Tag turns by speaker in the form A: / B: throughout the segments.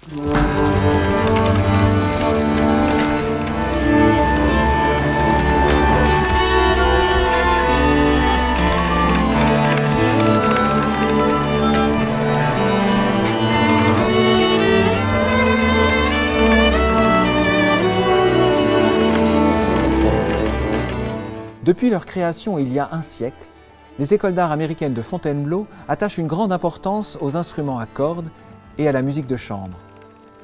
A: Depuis leur création il y a un siècle, les écoles d'art américaines de Fontainebleau attachent une grande importance aux instruments à cordes et à la musique de chambre.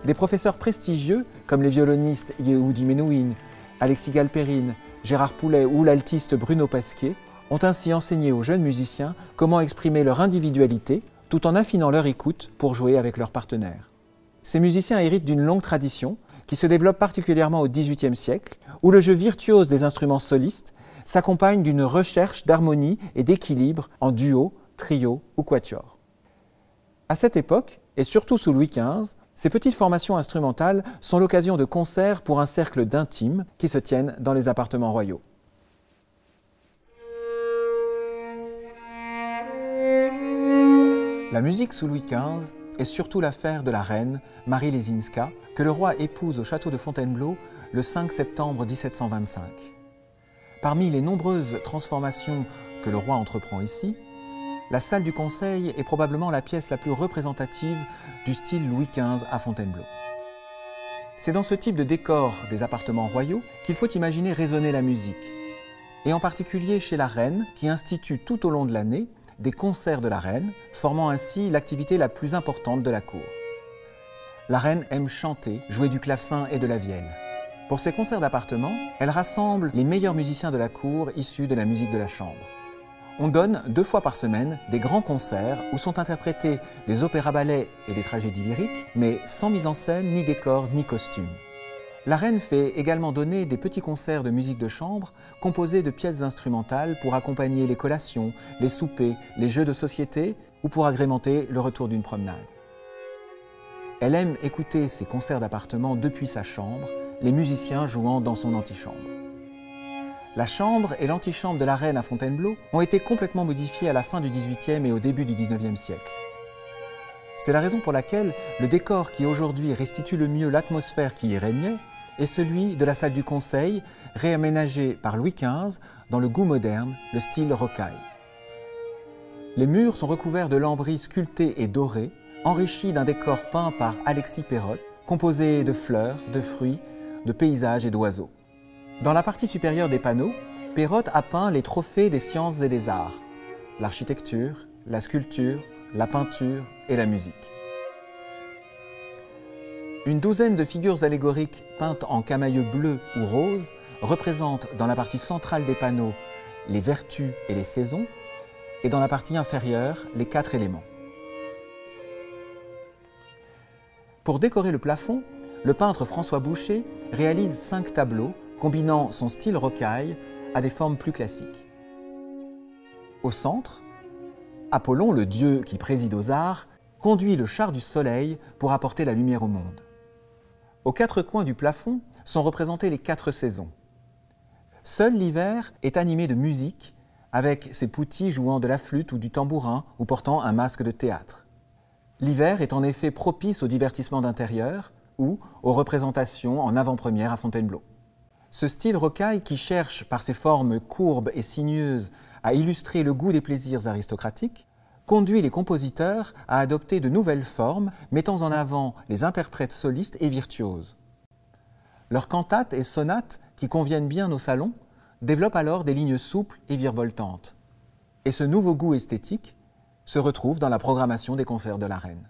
A: Des professeurs prestigieux, comme les violonistes Yehudi Menuhin, Alexis Galperine, Gérard Poulet ou l'altiste Bruno Pasquier, ont ainsi enseigné aux jeunes musiciens comment exprimer leur individualité tout en affinant leur écoute pour jouer avec leurs partenaires. Ces musiciens héritent d'une longue tradition qui se développe particulièrement au XVIIIe siècle, où le jeu virtuose des instruments solistes s'accompagne d'une recherche d'harmonie et d'équilibre en duo, trio ou quatuor. À cette époque, et surtout sous Louis XV, ces petites formations instrumentales sont l'occasion de concerts pour un cercle d'intimes qui se tiennent dans les appartements royaux. La musique sous Louis XV est surtout l'affaire de la reine Marie Lesinska, que le roi épouse au château de Fontainebleau le 5 septembre 1725. Parmi les nombreuses transformations que le roi entreprend ici, la salle du Conseil est probablement la pièce la plus représentative du style Louis XV à Fontainebleau. C'est dans ce type de décor des appartements royaux qu'il faut imaginer résonner la musique, et en particulier chez la reine qui institue tout au long de l'année des concerts de la reine, formant ainsi l'activité la plus importante de la cour. La reine aime chanter, jouer du clavecin et de la vielle. Pour ces concerts d'appartement, elle rassemble les meilleurs musiciens de la cour issus de la musique de la chambre. On donne 2 fois par semaine des grands concerts où sont interprétés des opéras-ballets et des tragédies lyriques, mais sans mise en scène, ni décor, ni costume. La reine fait également donner des petits concerts de musique de chambre composés de pièces instrumentales pour accompagner les collations, les soupers, les jeux de société ou pour agrémenter le retour d'une promenade. Elle aime écouter ces concerts d'appartement depuis sa chambre, les musiciens jouant dans son antichambre. La chambre et l'antichambre de la reine à Fontainebleau ont été complètement modifiées à la fin du XVIIIe et au début du XIXe siècle. C'est la raison pour laquelle le décor qui aujourd'hui restitue le mieux l'atmosphère qui y régnait est celui de la salle du Conseil, réaménagée par Louis XV dans le goût moderne, le style rocaille. Les murs sont recouverts de lambris sculptés et dorés, enrichis d'un décor peint par Alexis Perrotte, composé de fleurs, de fruits, de paysages et d'oiseaux. Dans la partie supérieure des panneaux, Perrotte a peint les trophées des sciences et des arts, l'architecture, la sculpture, la peinture et la musique. Une douzaine de figures allégoriques peintes en camaïeu bleu ou rose représentent dans la partie centrale des panneaux les vertus et les saisons et dans la partie inférieure les 4 éléments. Pour décorer le plafond, le peintre François Boucher réalise 5 tableaux combinant son style rocaille à des formes plus classiques. Au centre, Apollon, le dieu qui préside aux arts, conduit le char du soleil pour apporter la lumière au monde. Aux 4 coins du plafond sont représentées les 4 saisons. Seul l'hiver est animé de musique, avec ses poutis jouant de la flûte ou du tambourin ou portant un masque de théâtre. L'hiver est en effet propice au divertissement d'intérieur ou aux représentations en avant-première à Fontainebleau. Ce style rocaille qui cherche par ses formes courbes et sinueuses à illustrer le goût des plaisirs aristocratiques, conduit les compositeurs à adopter de nouvelles formes mettant en avant les interprètes solistes et virtuoses. Leurs cantates et sonates, qui conviennent bien au salon, développent alors des lignes souples et virevoltantes. Et ce nouveau goût esthétique se retrouve dans la programmation des concerts de la reine.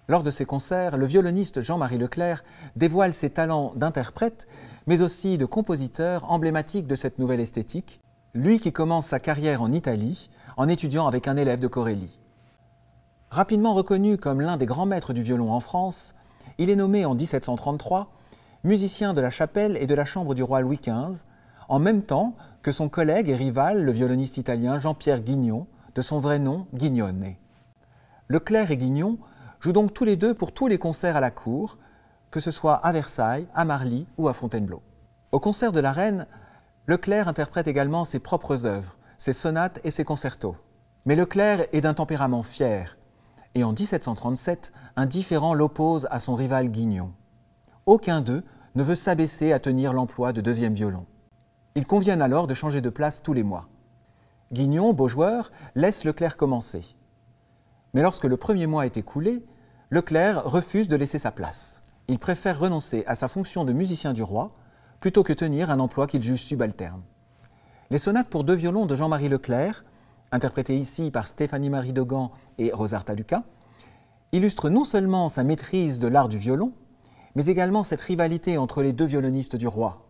A: Lors de ces concerts, le violoniste Jean-Marie Leclerc dévoile ses talents d'interprète, mais aussi de compositeur emblématique de cette nouvelle esthétique, lui qui commence sa carrière en Italie en étudiant avec un élève de Corelli. Rapidement reconnu comme l'un des grands maîtres du violon en France, il est nommé en 1733 musicien de la chapelle et de la chambre du roi Louis XV, en même temps que son collègue et rival, le violoniste italien Jean-Pierre Guignon, de son vrai nom Guignone. Leclerc et Guignon jouent donc tous les deux pour tous les concerts à la cour, que ce soit à Versailles, à Marly ou à Fontainebleau. Au concert de la reine, Leclerc interprète également ses propres œuvres, ses sonates et ses concertos. Mais Leclerc est d'un tempérament fier, et en 1737, un différend l'oppose à son rival Guignon. Aucun d'eux ne veut s'abaisser à tenir l'emploi de deuxième violon. Ils conviennent alors de changer de place tous les mois. Guignon, beau joueur, laisse Leclerc commencer. Mais lorsque le premier mois est écoulé, Leclerc refuse de laisser sa place. Il préfère renoncer à sa fonction de musicien du roi plutôt que tenir un emploi qu'il juge subalterne. Les sonates pour deux violons de Jean-Marie Leclerc, interprétées ici par Stéphanie-Marie Degan et Rosarta Lucas, illustrent non seulement sa maîtrise de l'art du violon, mais également cette rivalité entre les deux violonistes du roi,